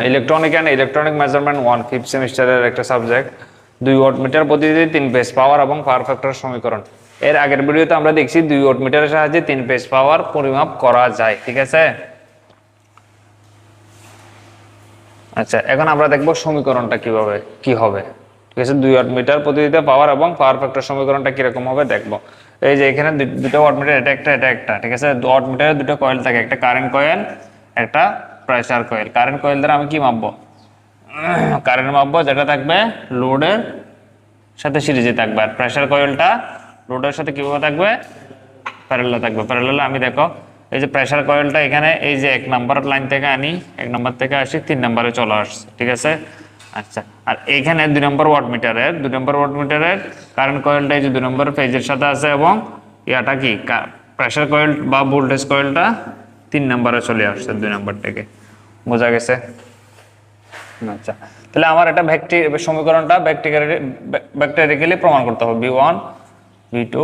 Electronic and electronic measurement 1 5th সেমিস্টারের একটা subject. 2 wattmeter পদ্ধতিতে 3 ফেজ পাওয়ার এবং পাওয়ার ফ্যাক্টর সমীকরণ। এর আগের ভিডিওতে আমরা দেখছি 2 ওয়াটমিটারের সাহায্যে 3 ফেজ পাওয়ার পরিমাপ করা যায়, ঠিক আছে। আচ্ছা, এখন আমরা দেখব সমীকরণটা কিভাবে কি হবে, ঠিক আছে। 2 ওয়াটমিটার পদ্ধতিতে পাওয়ার এবং পাওয়ার ফ্যাক্টর সমীকরণটা কিরকম হবে দেখব। এই যে এখানে দুটো ওয়াটমিটার, এটা একটা, ঠিক আছে। ওয়াটমিটারে দুটো কয়েল থাকে, একটা কারেন্ট কয়েল, একটা প্রেসার কয়েল। কারেন্ট কয়েল দ্বারা আমি কি মাপবো? কারেন্ট মাপবো, যেটা থাকবে লোডের সাথে সিরিজে থাকবে। আর প্রেসার কয়েলটা লোডের সাথে কিভাবে থাকবে? প্যারালাল থাকবে। প্যারালাল আমি দেখো, এই যে প্রেসার কয়েলটা এখানে এই যে 1 নাম্বার লাইন থেকে আনি, 1 নাম্বার থেকে আসি 3 নাম্বারে চলে আসছে, ঠিক আছে। আচ্ছা, আর এইখানে 2 নম্বর ওয়াটমিটারের কারেন্ট কয়েলটা এই যে 2 নম্বর ফেজের সাথে আছে, এবং ইয়াটা কি প্রেসার কয়েল বা ভোল্টেজ কয়েলটা 3 নাম্বারে চলে আসছে 2 নাম্বার থেকে। বোঝা গেছে? আচ্ছা, তাহলে আমার এটা সমীকরণটা ভেক্টরিক্যালি প্রমাণ করতে হবে। V1 V2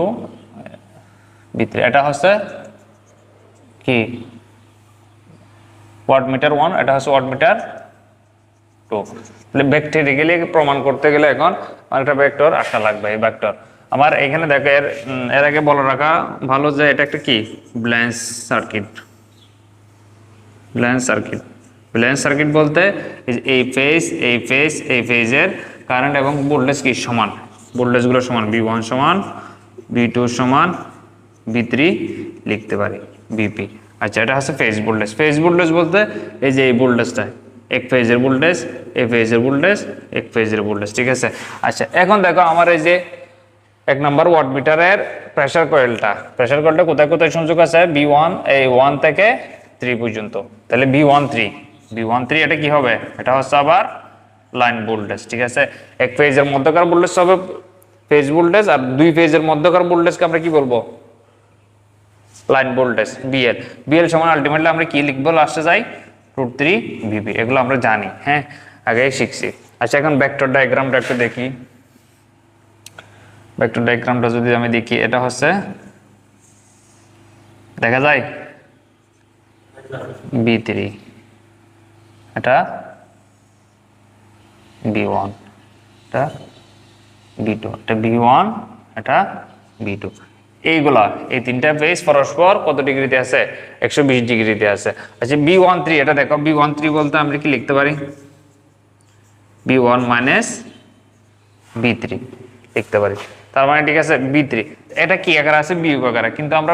V3, এটা হচ্ছে কি ওয়াটমিটার 1, এটা হচ্ছে ওয়াটমিটার 2। তাহলে ভেক্টরিক্যালি প্রমাণ করতে গেলে এখন আমার একটা ভেক্টর আসা লাগবে। এই ভেক্টর আমার এখানে দেখো, এর আগে বলে রাখা ভালো যে এটা একটা কি ব্যালেন্স সার্কিট। ব্যালেন্স সার্কিট বলতে এই ফেজের কারেন্ট এবং ভোল্টেজ কি সমান, ভোল্টেজগুলো সমান, V1 সমান V2 সমান V3 লিখতে পারি VP। আচ্ছা, এটা হচ্ছে ফেজ ভোল্টেজ বলতে এই যে এই ভোল্টেজটা এক ফেজের ভোল্টেজ, এই ফেজের ভোল্টেজ, এক ফেজের ভোল্টেজ, ঠিক আছে। আচ্ছা, এখন দেখো আমার এই যে 1 নম্বর ওয়াটমিটারের প্রেসার কয়েলটা কোথায় কোথায় সংযোগ আছে? V1 এই 1 থেকে 3 পর্যন্ত। তাহলে V13 এটা কি হবে? এটা হচ্ছে আবার লাইন ভোল্টেজ, ঠিক আছে। এক ফেজের মধ্যকার ভোল্টেজ হবে ফেজ ভোল্টেজ, আর 2 ফেজের মধ্যকার ভোল্টেজকে আমরা কি বলবো? লাইন ভোল্টেজ BL সমান আলটিমেটলি আমরা কি লিখবো? লাস্টে যাই √3 VP। এগুলো আমরা জানি, হ্যাঁ, আগে শিখছি। আচ্ছা, এখন ভেক্টর ডায়াগ্রামটা একটু দেখি। ভেক্টর ডায়াগ্রামটা যদি আমি দেখি, এটা হচ্ছে দেখা যায় V3, এটা V1, এটা V2, এটা V1, এটা V2। এইগুলা এই তিনটা ফেজ পরস্পর কত ডিগ্রিতে আছে? 120 ডিগ্রিতে আছে। আচ্ছা, V13 এটা দেখো, V13 বলতে আমরা কি লিখতে পারি? V1 মাইনাস V3 লিখতে পারি। তার মানে ঠিক আছে V3 এটা কি আকারে আছে? বিয়োগ আকারে। কিন্তু আমরা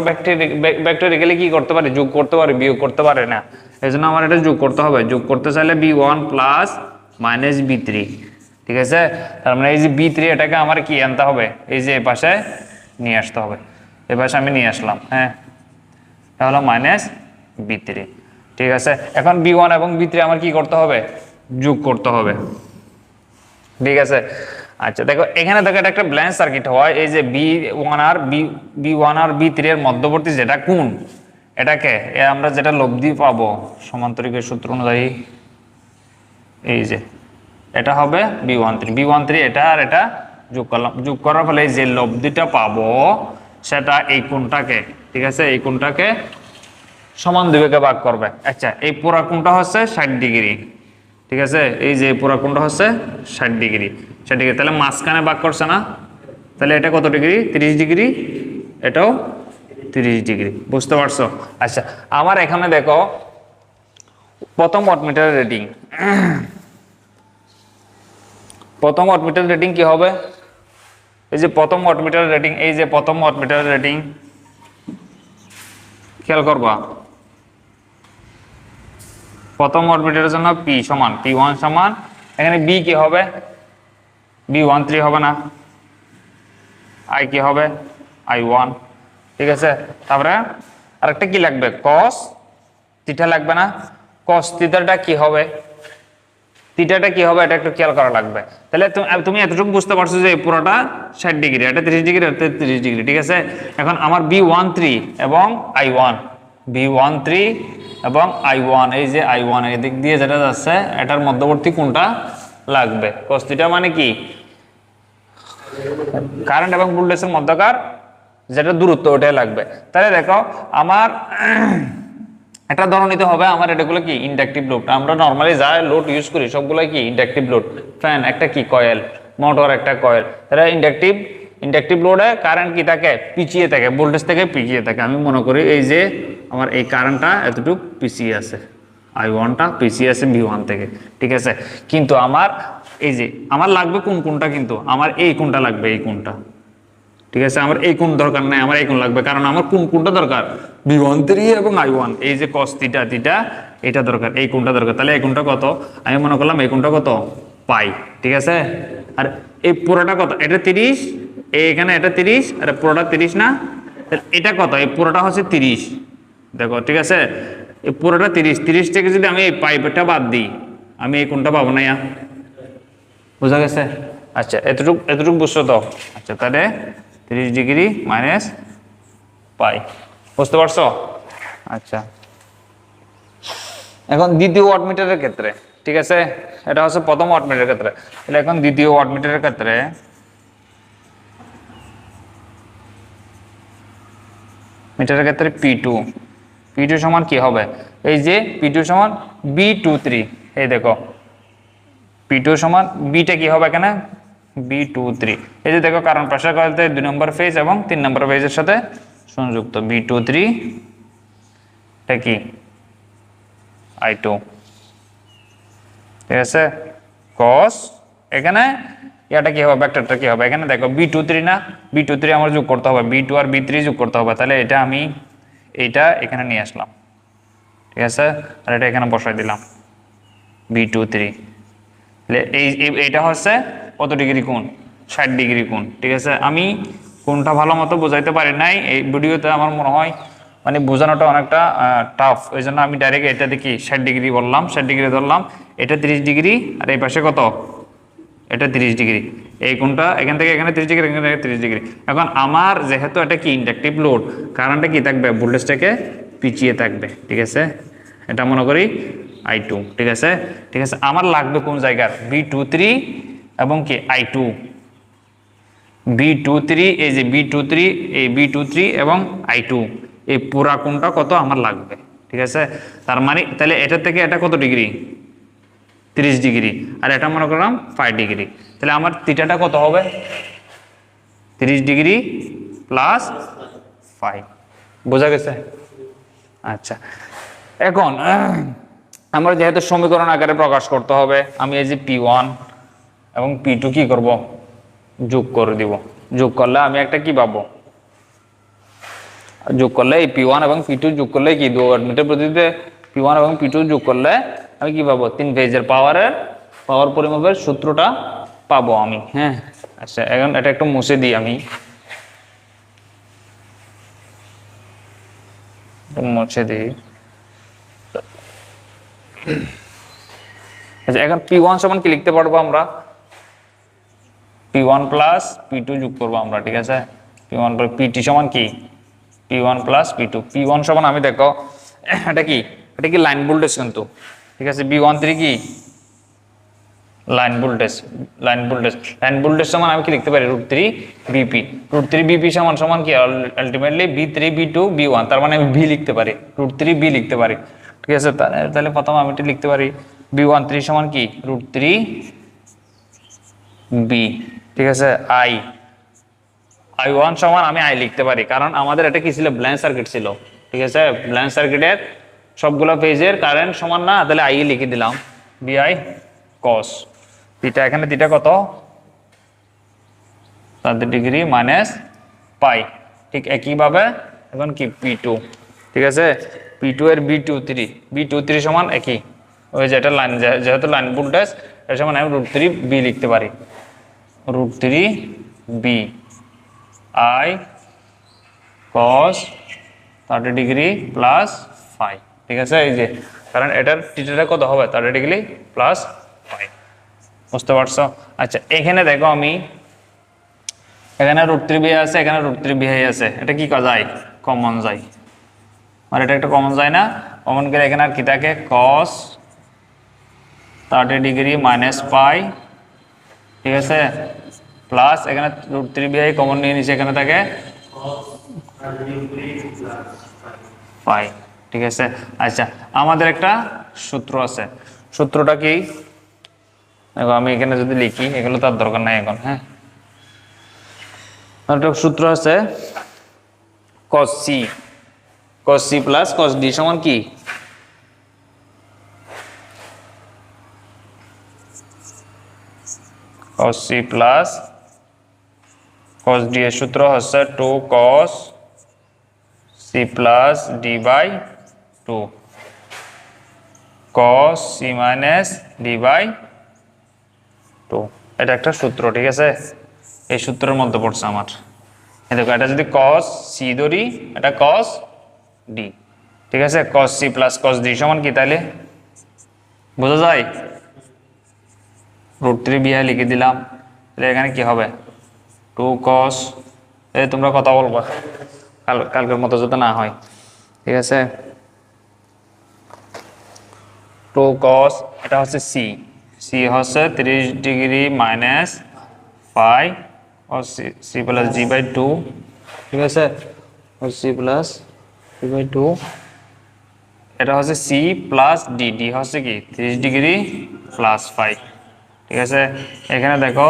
ভেক্টরিক্যালি কি করতে পারি? যোগ করতে পারি, বিয়োগ করতে পারি না। এজন্য আমার এটা যোগ করতে হবে। যোগ করতে চাইলে V1 প্লাস মাইনাস V3, ঠিক আছে। তার মানে এই যে V3 এটাকে আমার কি আনতে হবে? এই যে এই পাশে নিয়ে আসতে হবে। এই পাশে আমি নিয়ে আসলাম, হ্যাঁ, এটা হলো মাইনাস V3, ঠিক আছে। এখন V1 এবং V3 আমার কি করতে হবে? যোগ করতে হবে, ঠিক আছে। আচ্ছা, দেখো এখানে দেখো, এটা একটা ব্যালেন্স সার্কিট হয়। এই যে B1 আর B3 এর মধ্যবর্তী যেটা কোণ, এটাকে আমরা যেটা লব্ধি পাবো সমান্তরিকের সূত্র অনুযায়ী, এই যে এটা হবে B13 এটা আর এটা যোগ করলাম। যোগ করার ফলে যে লব্ধিটা পাবো সেটা এই কোণটাকে, ঠিক আছে, এই কোণটাকে সমান 2 ভাগে ভাগ করবে। আচ্ছা, এই পুরা কোণটা হচ্ছে 60 ডিগ্রি, ঠিক আছে। এই যে পুরা কোণটা হচ্ছে 60 ডিগ্রি। তাহলে মাঝখানে ভাগ করছে না? তাহলে এটা কত ডিগ্রি? 30 ডিগ্রি, এটাও 30 ডিগ্রি। বুঝতে পারছো? আচ্ছা, আমার এখানে দেখো প্রথম ওয়াটমিটারের রেটিং কি হবে? এই যে প্রথম ওয়াটমিটারের রেটিং, খেয়াল করবা, প্রথম ওয়াটমিটারের জন্য P1 সমান, এখানে B কি হবে? B13 হবে না, I কি হবে? I1, ঠিক আছে। তারপরে আরেকটা কি লাগবে? cos থিটা লাগবে না? cos থিটাটা কি হবে? এটা একটু খেয়াল করা লাগবে। তাহলে তুমি এতটুকু বুঝতে পারছো যে পুরোটা 60 ডিগ্রি, এটা 30 ডিগ্রি, এটা 30 ডিগ্রি, ঠিক আছে। এখন আমার B13 এবং I1, এই যে I1 এই দিক দিয়ে যেটা যাচ্ছে, এটার মধ্যবর্তী কোণটা লাগবে। cos থিটা মানে কি? কারেন্ট এবং ভোল্টেজের মধ্যকার যেটা দূরত্ব, ওটাই লাগবে। তাহলে দেখো আমার একটা ধরো নিতে হবে আমার এটাগুলো কি ইন্ডাকটিভ লোড, আমরা নর্মালি যা লোড ইউজ করি সবগুলো কি ইন্ডাকটিভ লোড, ফ্যান একটা কি কয়েল, মোটর একটা কয়েল, এটা ইন্ডাকটিভ লোডে কারেন্ট কি থাকে পিছিয়ে থাকে, ভোল্টেজ থেকে পিছিয়ে থাকে। আমি মনে করি এই যে আমার এই কারেন্টটা এতটুকু পিছিয়ে আছে, I1টা পিছিয়ে আছে V1 থেকে, ঠিক আছে। কিন্তু আমার এই যে আমার লাগবে কোনটা, কিন্তু আমার এই কোনটা লাগবে, এই কোনটা, ঠিক আছে। আমার এই কোণ দরকার নাই, আমার এই কোণ লাগবে, কারণ আমার কোনটা দরকার V13 এবং I1, এই যে cos থিটা এটা দরকার, এই কোণটা দরকার। তাহলে এই কোণটা কত, আমি মনে করলাম এই কোণটা কত পাই, ঠিক আছে। আর এই পুরোটা কত, এটা 30, এখানে এটা 30, আর পুরোটা 30 না, এটা কত, এই পুরোটা হচ্ছে 30, দেখো ঠিক আছে। এই পুরোটা 30 থেকে যদি আমি এই পাইপটা বাদ দিই, আমি এই কোণটা পাবো না, বোঝা গেছে? আচ্ছা এতটুকু বুঝছো তো? আচ্ছা তাহলে 30 ডিগ্রি মাইনাস পাই, বুঝতে পারছো? আচ্ছা এখন দ্বিতীয় ওয়াটমিটারের ক্ষেত্রে, ঠিক আছে, এটা হচ্ছে প্রথম ওয়াটমিটারের ক্ষেত্রে, তাহলে এখন দ্বিতীয় ওয়াটমিটারের ক্ষেত্রে মিটারের ক্ষেত্রে P2 সমান কি হবে, এই যে P2 সমান B23, এই দেখো P2 সমান বিটা কি হবে এখানে B23, এই যে দেখো কারণ প্রেসার কয়েলতে 2 নম্বর ফেজ এবং 3 নম্বর ফেজের সাথে সংযুক্ত, B23 এটা কি I2, ঠিক আছে। cos এখানে এটা কি হবে, ভেক্টরটা কি হবে, এখানে দেখো B23 না, B23 আমার যোগ করতে হবে, B2 আর B3 যোগ করতে হবে, তাহলে এটা আমি এইটা এখানে নিয়ে আসলাম, ঠিক আছে, আর এটা এখানে বসাই দিলাম B23, এইটা হচ্ছে কত ডিগ্রি কোণ, 60 ডিগ্রি কোণ, ঠিক আছে। আমি কোণটা ভালো মতো বোঝাইতে পারি নাই এই ভিডিওতে, আমার মনে হয় মানে বোঝানোটা অনেকটা টাফ, ওই জন্য আমি ডাইরেক্ট এটা দেখি 60 ডিগ্রি বললাম, 60 ডিগ্রি ধরলাম, এটা 30 ডিগ্রি, আর এই পাশে কত, এটা 30 ডিগ্রি, এই কোণটা এখান থেকে এখানে 30 ডিগ্রি, এখান থেকে 30 ডিগ্রি। এখন আমার যেহেতু এটা কি ইন্ডাকটিভ লোড, কারেন্টটা কি থাকবে, ভোল্টেজটাকে পিছিয়ে থাকবে, ঠিক আছে, এটা মনে করি I2, ঠিক আছে। আমার লাগবে কোন জায়গার B23 এবং কি I2, B23, এই যে B23, এই B23 এবং I2, এই পুরা কোণটা কত আমার লাগবে, ঠিক আছে। তার মানে তাহলে এটা থেকে এটা কত ডিগ্রি, 30 ডিগ্রি, আর এটা মনে করলাম 5 ডিগ্রি, তাহলে আমার থিটাটা কত হবে 30 ডিগ্রি প্লাস 5, বোঝা গেছে? আচ্ছা এখন আমরা যেহেতু সমীকরণ আকারে প্রকাশ করতে হবে, আমি এই যে P1 এবং P2 কি করব, যোগ করে দিব, যোগ করলে আমি একটা কি পাবো, যোগ করলে এই P1 এবং P2 যোগ করলে কি 2 ওয়াটমিটার প্রতিতে P1 এবং P2 যোগ করলে আমি কি পাবো, 3 ফেজের পাওয়ার পরিমাপের সূত্রটা পাবো আমি, হ্যাঁ। আচ্ছা এখন এটা একটু মুছে দিই, আমি মুছে দিই। আচ্ছা এখন P1 সমান কি লিখতে পারবো আমরা, P1 প্লাস P2 যোগ করবো আমরা, ঠিক আছে। P1 প্লাস PT সমান কি P1 প্লাস P2, P1 সমান আমি দেখো এটা কি লাইন ভোল্টেজ কিন্তু, ঠিক আছে। B13 কি লাইন ভোল্টেজ সমান আমি কি লিখতে পারি √3 BP, √3 BP সমান কি আলটিমেটলি B3 B2 B1, তার মানে আমি V লিখতে পারি, √3 B লিখতে পারি, ঠিক আছে। তাহলে প্রথম আমি এটা লিখতে পারি B13 সমান কি √3 B, ঠিক আছে। I1 সমান আমি I লিখতে পারি, কারণ আমাদের এটা কি ছিল, ব্ল্যাঙ্ক সার্কিট ছিল, ঠিক আছে। ব্ল্যাঙ্ক সার্কিটের সবগুলো ফেজের কারেন্ট সমান না, তাহলে I লিখে দিলাম BI cos থিটা, এখানে থিটা কত 30 ডিগ্রি মাইনাস পাই, ঠিক একইভাবে এখন কি P2, ঠিক আছে। P2 এর B23 সমান একই, ওই যে এটা লাইন, যেহেতু লাইন ভোল্টেজ এর সমান আমি √3 B লিখতে পারি, √3 B I cos 30 degree plus 5, ঠিক আছে। এই যে কারণ এটার থিটাটা কত হবে 30 ডিগ্রি প্লাস 5, বুঝতে পারছো? আচ্ছা এখানে দেখো আমি এখানে √3 B আছে, এখানে √3 B আছে, এটা কি করা যায়, কমন যায়, আর এটা একটা কমন যায় না, কমন গেলে এখানে আর কি থাকে cos 30 ডিগ্রি মাইনাস পাই, ঠিক আছে, প্লাস এখানে √3 B কমন নিয়ে নিচে এখানে থাকে পাই, ঠিক আছে। আচ্ছা, আমাদের একটা সূত্র আছে, সূত্রটা কি দেখো, আমি এখানে যদি লিখি, এগুলো তার দরকার নাই এখন। হ্যাঁ, একটা সূত্র আছে cos c, cos c plus cos d সমান কি, cos c plus cos d এর সূত্র হচ্ছে 2 cos c plus d by 2 cos c minus d by 2। এটা একটা সূত্র, ঠিক আছে। এই সূত্রের মধ্যে পড়ছে আমার। এই দেখো, এটা যদি cos c ধরি, এটা cos d, ঠিক আছে। cos c plus cos d সমান কি তাহলে বোঝা যায়? √3bi লিখে দিলাম। তাহলে এখানে কি হবে, 2 cos, এই তোমরা কথা বলবা, কালকের মতো যাতে না হয়, ঠিক আছে। 2 cos, এটা হচ্ছে c, c হচ্ছে 30 degree minus phi c plus d by 2, ঠিক আছে। c প্লাস d বাই 2, এটা হচ্ছে c প্লাস d, d হচ্ছে কি 30 ডিগ্রি প্লাস ফাই, ঠিক আছে। এখানে দেখো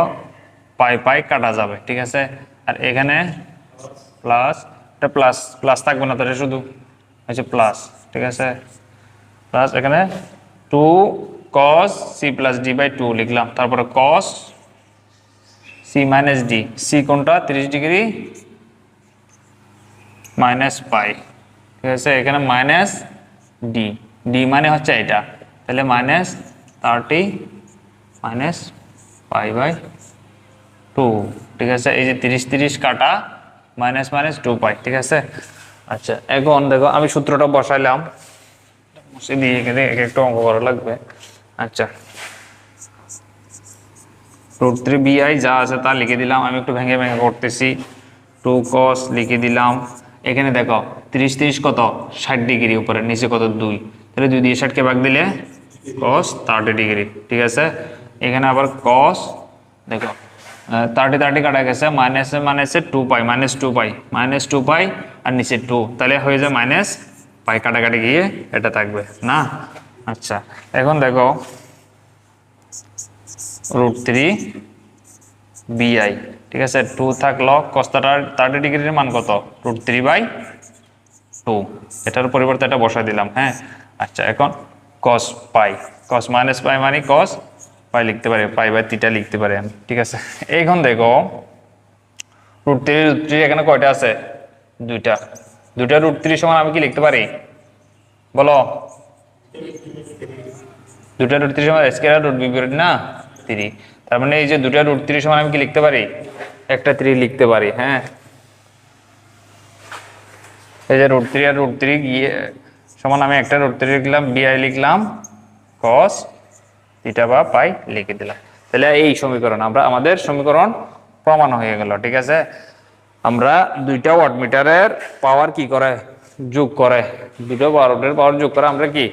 পাই পাই কাটা যাবে, ঠিক আছে। আর এখানে প্লাস, এটা প্লাস প্লাস থাকবে না, তাহলে শুধু হচ্ছে প্লাস, ঠিক আছে। প্লাস এখানে 2 cos c plus d by 2 লিখলাম, তারপরে cos c minus d, c কোনটা 30 ডিগ্রি মাইনাস পাই, ঠিক আছে। এখানে মাইনাস d, d মানে হচ্ছে এটা, তাহলে মাইনাস 30 মাইনাস পাই বাই 2, ঠিক আছে। এই যে 30 30 কাটা, মাইনাস মাইনাস 2 পাই, ঠিক আছে। আচ্ছা, এখন দেখো আমি সূত্রটা বসাইলাম, মুছে দিয়ে এখানে একটু অঙ্ক করা লাগবে। আচ্ছা, √3bi যা আছে তা লিখে দিলাম, আমি একটু ভেঙে ভেঙে করতেছি। 2 cos লিখে দিলাম। এখানে দেখো 30 30 কত 60 ডিগ্রি, উপরে নিচে কত 2, তাহলে 2 দিয়ে 60 কে ভাগ দিলে cos 30 ডিগ্রি, ঠিক আছে। এখানে আবার cos, দেখো 30 30 কাটা গেছে, মাইনাসে মাইনাসে 2 পাই, মাইনাস 2 পাই, মাইনাস 2 পাই আর নিচে 2, তাহলে হয়ে যায় মাইনাস পাই, কাটাকাটি গিয়ে এটা থাকবে না। আচ্ছা, এখন দেখো √3bi, ঠিক আছে। 2 থাকলো, cos 30 ডিগ্রির মান কত, √3/2, এটার পরিবর্তে এটা বসাই দিলাম। হ্যাঁ, আচ্ছা, এখন cos পাই, cos মাইনাস পাই মানে cos পাই লিখতে পারি, পাই বাই 3 লিখতে পারি আমি, ঠিক আছে। এখন দেখো √3 এখানে কয়টা আছে, দুইটা, দুইটা √3 সমান আমি কি লিখতে পারি বলো, দুটা √3 সমান স্কয়ার √b না 3, তার মানে এই যে দুটা √3 সমান আমি কি লিখতে পারি, একটা 3 লিখতে পারি। হ্যাঁ, এই যে √3 আর √3 গিয়ে সমান আমি একটা √3 লিখলাম, bi লিখলাম, cos থিটা বা পাই লিখে দিলাম। তাহলে এই সমীকরণ আমরা, আমাদের সমীকরণ প্রমাণ হয়ে গেল, ঠিক আছে। আমরা দুইটা ওয়াটমিটারের পাওয়ার কি করে যোগ করে, দুটো ওয়াটের পাওয়ার যোগ করে আমরা কি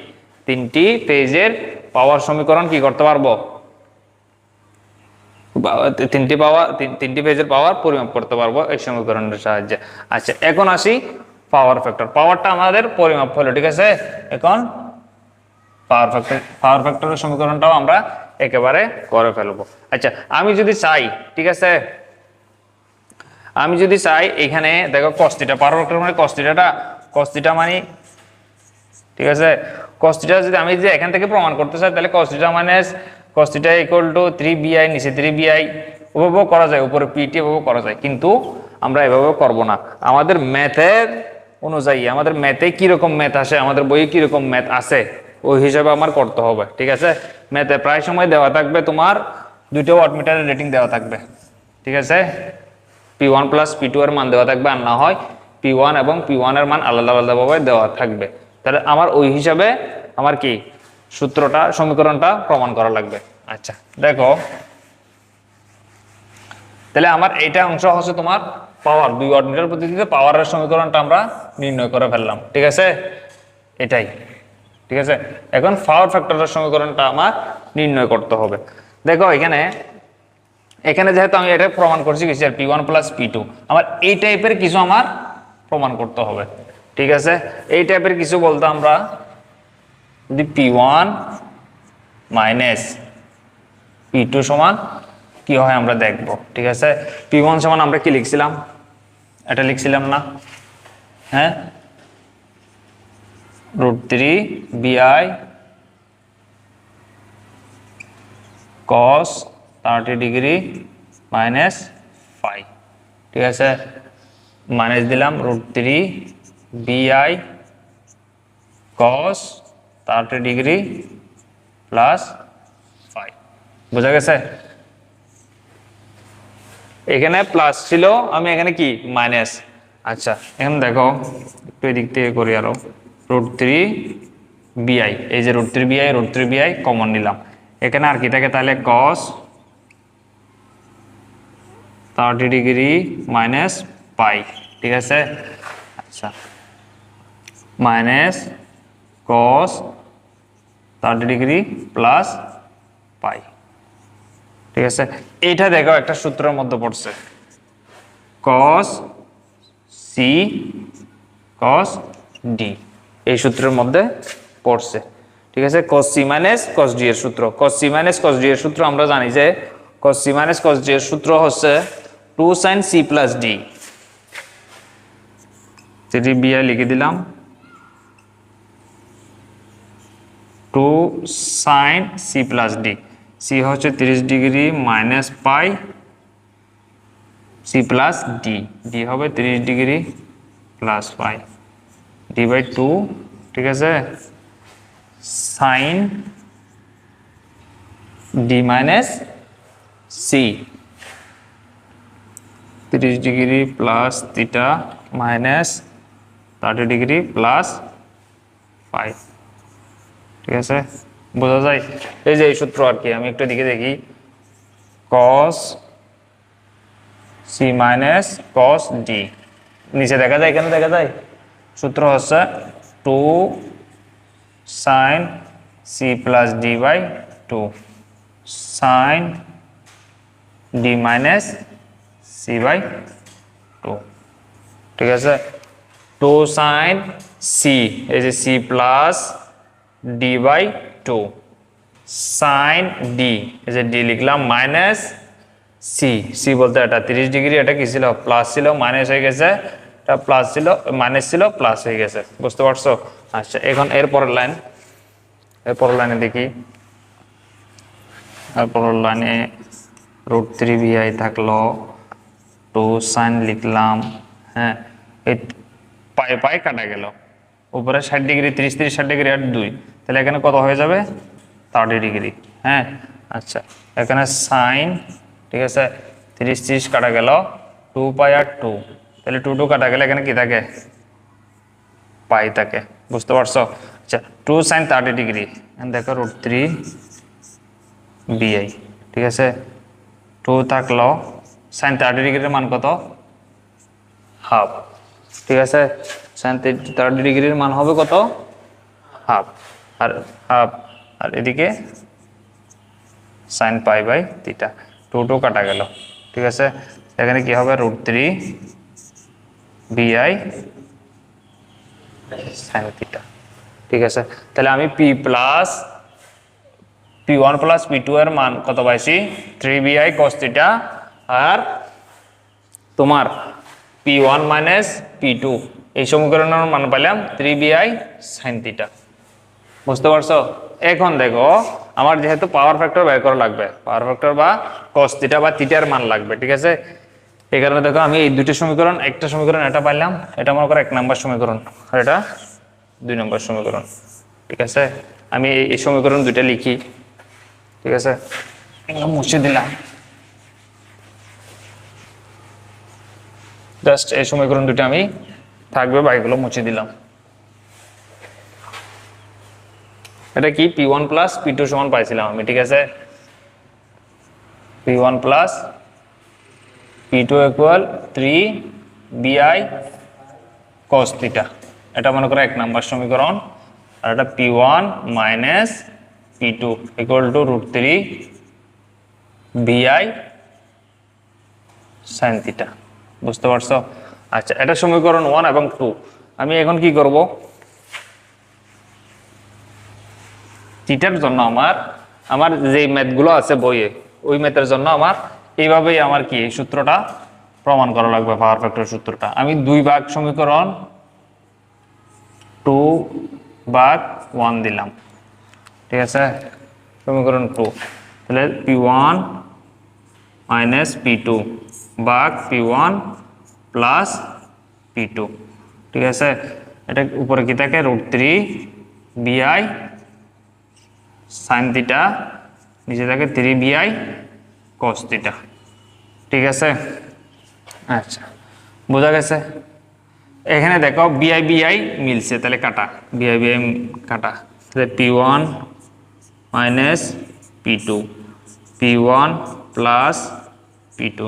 3টি ফেজের পাওয়ার সমীকরণ কি করতে পারবো, 3টি ফেজের পাওয়ার পরিমাপ করতে পারবো এই সমীকরণের সাহায্যে। আচ্ছা, এখন আসি পাওয়ার ফ্যাক্টর। পাওয়ারটা আমাদের পরিমাপ হলো, ঠিক আছে। এখন পাওয়ার ফ্যাক্টরের সমীকরণটাও আমরা একেবারে করে ফেলবো। আচ্ছা, আমি যদি চাই, ঠিক আছে, আমি যদি চাই এখানে দেখো cos থিটা, পাওয়ার ফ্যাক্টর মানে cos থিটা মানে, ঠিক আছে। cos থিটা যদি আমি যে এখান থেকে প্রমাণ করতে চাই, তাহলে cos theta minus cos theta equal to 3bi, নিচে 3bi, ওভাবেও করা যায়, উপরে pt এভাবেও করা যায়, কিন্তু আমরা এভাবেও করব না। আমাদের ম্যাথের অনুযায়ী, আমাদের ম্যাথে কিরকম ম্যাথ আসে, আমাদের বইয়ে কিরকম ম্যাথ আছে, ওই হিসাবে আমার করতে হবে, ঠিক আছে। ম্যাথে প্রায় সময় দেওয়া থাকবে তোমার দুটো ওয়াটমিটারের রেটিং দেওয়া থাকবে, ঠিক আছে। P1 প্লাস P2 এর মান দেওয়া থাকবে, আর না হয় P1 এবং P1 এর মান আলাদা আলাদাভাবে দেওয়া থাকবে। তাহলে আমার ওই হিসাবে আমার কি সূত্রটা, সমীকরণটা প্রমাণ করা লাগবে। আচ্ছা, দেখো তাহলে আমার এইটা অংশ হচ্ছে তোমার পাওয়ার, 2 ওয়াটমিটার পদ্ধতিতে পাওয়ারের সমীকরণটা আমরা নির্ণয় করে ফেললাম, ঠিক আছে। এটাই, ঠিক আছে। এখন পাওয়ার ফ্যাক্টরের সমীকরণটা আমার নির্ণয় করতে হবে। দেখো এখানে যেহেতু আমি এটা প্রমাণ করছি কিছু P1 প্লাস P2, আমার এই টাইপের কিছু আমার প্রমাণ করতে হবে, ঠিক আছে, এই টাইপের কিছু বলতো আমরা যদি P1 মাইনাস P2 সমান কি হয় আমরা দেখব। ঠিক আছে, P1 সমান আমরা কি লিখছিলাম, এটা লিখছিলাম না, হ্যাঁ, √3 bi cos 30 degree minus phi. ঠিক আছে, মাইনাস দিলাম √3 bi cos 30 degree plus phi. বোঝা গেছে? এখানে প্লাস ছিল, আমি এখানে কি মাইনাস। আচ্ছা, এখন দেখো একটু এদিক থেকে করি আরো, √3 bi, এই যে √3 bi কমন নিলাম, এখানে আর কি থাকে তাহলে cos 30 ডিগ্রি মাইনাস পাই। ঠিক আছে, আচ্ছা, minus cos 30 degree plus pi. ঠিক আছে, এইটা দেখো একটা সূত্রের মধ্যে পড়ছে, cos c cos d, এই সূত্রের মধ্যে পড়ছে। ঠিক আছে, cos c minus cos d এর সূত্র, cos c minus cos d এর সূত্র আমরা জানি যে cos c minus cos d এর সূত্র হচ্ছে 2 sin c plus d। 3 bi লিখে দিলাম, 2 sin c plus d, c হচ্ছে 30 degree minus pi c plus d, d হবে 30 degree plus pi d by 2। ঠিক আছে, sin d minus c 30 degree plus theta minus 30 degree plus pi. ঠিক আছে, বোঝা যায়? এই যে এই সূত্র আর কি, আমি একটু দিকে দেখি, cos c minus cos d, নিচে দেখা যায়, এখানে দেখা যায়, সূত্র হচ্ছে 2 sin c plus d by 2 sin d minus c by 2। ঠিক আছে, 2 sin c, এই যে c plus d by 2 sin d, এই যে d লিখলাম মাইনাস c, c বলতে এটা 30 ডিগ্রি, এটা কি ছিল প্লাস ছিল মাইনাস হয়ে গেছে, এটা প্লাস ছিল মাইনাস ছিল প্লাস হয়ে গেছে, বুঝতে পারছো? আচ্ছা, এখন এরপরের লাইনে দেখি, এরপরের লাইনে √3 bi থাকলো, 2 sin লিখলাম, হ্যাঁ, এই পাই পাই কাটা গেল, উপরে 60 ডিগ্রি 30 30 60 ডিগ্রি আর 2, তাহলে এখানে কত হয়ে যাবে 30 ডিগ্রি। হ্যাঁ, আচ্ছা, এখানে সাইন, ঠিক আছে, 30 30 কাটা গেল, 2 পাই আর 2, তাহলে 2 2 কাটা গেলে এখানে কি থাকে পাই থাকে, বুঝতে পারছো? আচ্ছা, 2 sin 30 ডিগ্রি, দেখো √3 bi। ঠিক আছে, 2 থাকলো, sin 30 ডিগ্রির মান কত, হাফ। ঠিক আছে, sin 30 ডিগ্রির মান হবে কত, হাফ, আর হাফ, আর এদিকে sin পাই বাই থিটা, 2 2 কাটা গেল। ঠিক আছে, এখানে কি হবে √3 bi sin থিটা। ঠিক আছে, তাহলে আমি P1 প্লাস P2 এর মান কত পাইছি, 3 bi cos থিটা, আর তোমার P1 মাইনাস P2 এই সমীকরণের মান পেলাম 3 bi sin থিটা, বুঝতে পারছো? এখন দেখো, আমার যেহেতু পাওয়ার ফ্যাক্টর বের করা লাগবে, পাওয়ার ফ্যাক্টর বা cos থিটা বা থিটার মান লাগবে। ঠিক আছে, এই কারণে দেখো আমি এই দুটো সমীকরণ, একটা সমীকরণ এটা পাইলাম, এটা মনে করো 1 নম্বর সমীকরণ, আর এটা 2 নম্বর সমীকরণ। ঠিক আছে, আমি এই সমীকরণ দুটো লিখি। ঠিক আছে, এগুলো মুছে দিলাম, জাস্ট এই সমীকরণ দুটো আমি থাকবে বা এগুলো মুছে দিলাম। এটা কি P1 প্লাস P2 সমান পাইছিলাম আমি। ঠিক আছে, P1 plus P2 equal 3 bi cos theta, এটা মনে করো 1 নম্বর সমীকরণ, আর এটা P1 minus P2 equal to √3 bi sin theta, বুঝতে পারছো? আচ্ছা, এটা সমীকরণ 1 এবং 2। আমি এখন কি করব, থিটার জন্য আমার যে ম্যাথগুলো আছে বইয়ে ওই ম্যাথের জন্য আমার এইভাবেই আমার কি এই সূত্রটা প্রমাণ করা লাগবে, পাওয়ার ফ্যাক্টর সূত্রটা। আমি 2 ভাগ সমীকরণ 2 ভাগ 1 দিলাম, ঠিক আছে, সমীকরণ 2, তাহলে p1 মাইনাস p2 ভাগ p1 প্লাস p2, ঠিক আছে। এটা উপরে কি থাকে, √3 bi সাইন থিটা, নিচে থাকে 3 bi cos থিটা, ঠিক আছে। আচ্ছা, বোঝা গেছে। এখানে দেখো বিআই বিআই মিলছে, তাহলে কাটা, বিআই বিআই কাটা, তাহলে p1 minus p2, p1 plus p2,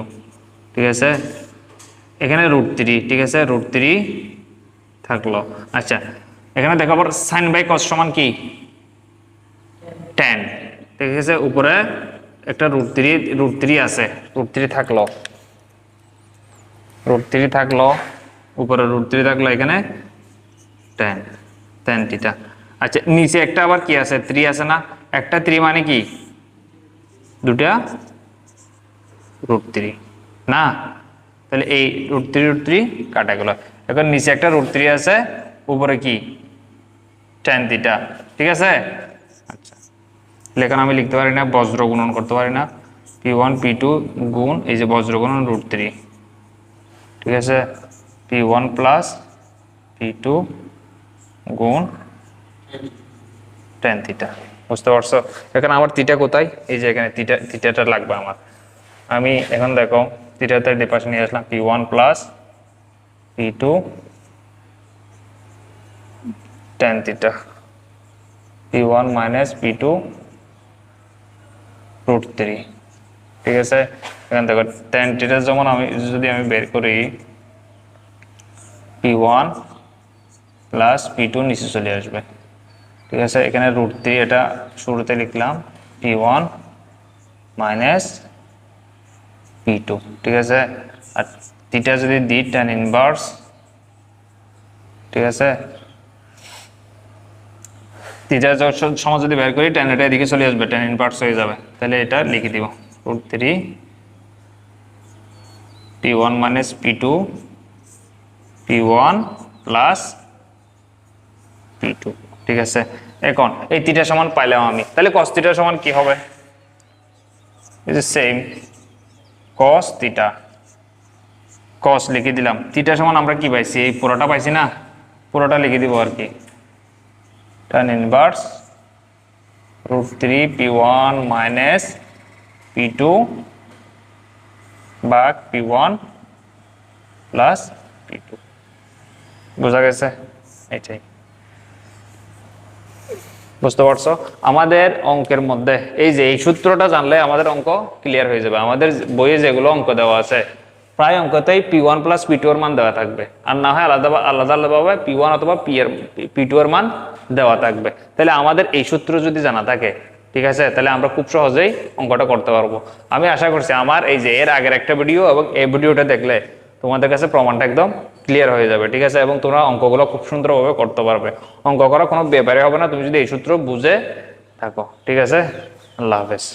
ঠিক আছে। এখানে √3, ঠিক আছে, √3 থাকলো। আচ্ছা, এখানে দেখো আবার সাইন বাই কস সমান কি, tan, ঠিক আছে। উপরে একটা √3 আছে, √3 থাকলো, √3 থাকলো, উপরে √3 থাকলো, এখানে tan থিটা। আচ্ছা, নিচে একটা আবার কি আছে, 3 আছে না, একটা 3 মানে কি দুটা √3 না, তাহলে এই √3 কাটা গেল। এখন নিচে একটা √3 আছে, উপরে কি tan থিটা, ঠিক আছে। আচ্ছা, এখন আমি লিখতে পারি না, বজ্র গুণন করতে পারি না, p1 p2 গুণ এই যে বজ্র গুণন √3, ঠিক আছে, p1 প্লাস p2 গুণ tan থিটা, বুঝতে পারছো। এখন আমার থিটা কোথায়, এই যে এখানে থিটাটা লাগবে আমার। আমি এখন দেখো থিটাটা এই পাশে নিয়ে আসলাম, p1 plus p2 tan theta, p1 minus p2 √3, ঠিক আছে। এখানে দেখো tan থিটা যেমন যদি আমি বের করি, p1 প্লাস p2 নিচে চলে আসবে, ঠিক আছে। এখানে √3 এটা শুরুতে লিখলাম, p1 মাইনাস p2, ঠিক আছে। আর থিটা যদি দিই tan ইনভার্স, ঠিক আছে, থিটার সমান যদি বের করি tan এটা এদিকে চলে আসবে, tan ইনভার্স হয়ে যাবে, তাহলে এটা লিখে দিব √3 p1 minus p2 p1 plus p2, ঠিক আছে। এখন এই থিটা সমান পাইলাম আমি, তাহলে cos থিটা সমান কি হবে, এই যে সেম cos থিটা, cos লিখে দিলাম, থিটা সমান আমরা কি পাইছি, এই পুরোটা পাইছি না, পুরোটা লিখে দিব আর কি, tan inverse √3 p1 minus p2 ভাগ p1 প্লাস p2, বোঝা গেছে। এটাই, বুঝতে পারছো। আমাদের অঙ্কের মধ্যে এই যে এই সূত্রটা জানলে আমাদের অঙ্ক ক্লিয়ার হয়ে যাবে। আমাদের বইয়ে যেগুলো অঙ্ক দেওয়া আছে প্রায় অঙ্কতেই p1 প্লাস p2 এর মান দেওয়া থাকবে, আর না হয় আলাদাভাবে p1 অথবা p2 এর মান দেওয়া থাকবে। তাহলে আমাদের এই সূত্র যদি জানা থাকে, ঠিক আছে, তাহলে আমরা খুব সহজেই অঙ্কটা করতে পারবো। আমি আশা করছি আমার এই যে এর আগের একটা ভিডিও এবং এই ভিডিওটা দেখলে তোমাদের কাছে প্রমাণটা একদম ক্লিয়ার হয়ে যাবে, ঠিক আছে, এবং তোমরা অঙ্কগুলো খুব সুন্দরভাবে করতে পারবে। অঙ্ক করা কোনো ব্যাপারে হবে না তুমি যদি এই সূত্র বুঝে থাকো, ঠিক আছে। আল্লাহ হাফেজ।